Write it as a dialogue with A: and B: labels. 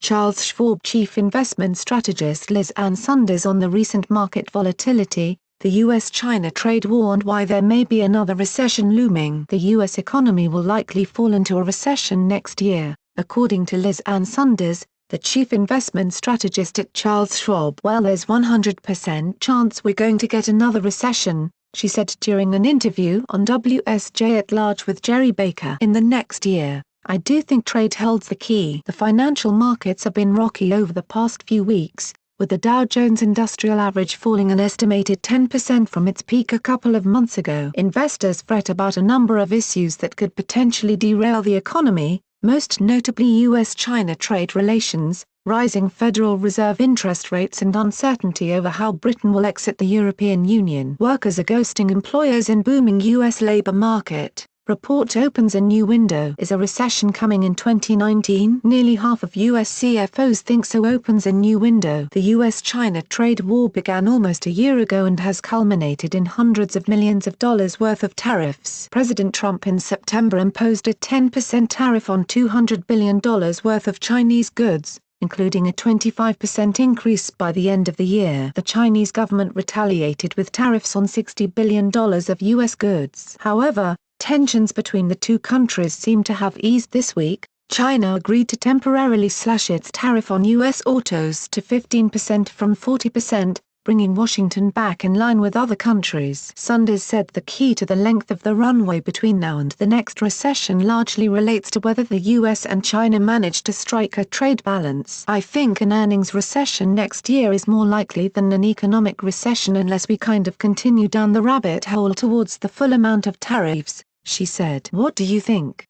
A: Charles Schwab chief investment strategist Liz Ann Sanders on the recent market volatility, the U.S.-China trade war and why there may be another recession looming. The U.S. economy will likely fall into a recession next year, according to Liz Ann Sanders, the chief investment strategist at Charles Schwab. Well, there's 100% chance we're going to get another recession, she said during an interview on WSJ at Large with Jerry Baker. In the next year, I do think trade holds the key. The financial markets have been rocky over the past few weeks, with the Dow Jones Industrial Average falling an estimated 10% from its peak a couple of months ago. Investors fret about a number of issues that could potentially derail the economy, most notably U.S.-China trade relations, rising Federal Reserve interest rates and uncertainty over how Britain will exit the European Union. Workers are ghosting employers in booming U.S. labor market. Report opens a new window. Is a recession coming in 2019? Nearly half of U.S. CFOs think so. Opens a new window. The U.S.-China trade war began almost a year ago and has culminated in hundreds of millions of dollars worth of tariffs. President Trump in September imposed a 10% tariff on $200 billion worth of Chinese goods, including a 25% increase by the end of the year. The Chinese government retaliated with tariffs on $60 billion of U.S. goods. However, tensions between the two countries seem to have eased this week. China agreed to temporarily slash its tariff on U.S. autos to 15% from 40%, bringing Washington back in line with other countries. Sanders said the key to the length of the runway between now and the next recession largely relates to whether the U.S. and China manage to strike a trade balance. I think an earnings recession next year is more likely than an economic recession unless we kind of continue down the rabbit hole towards the full amount of tariffs, she said. What do you think?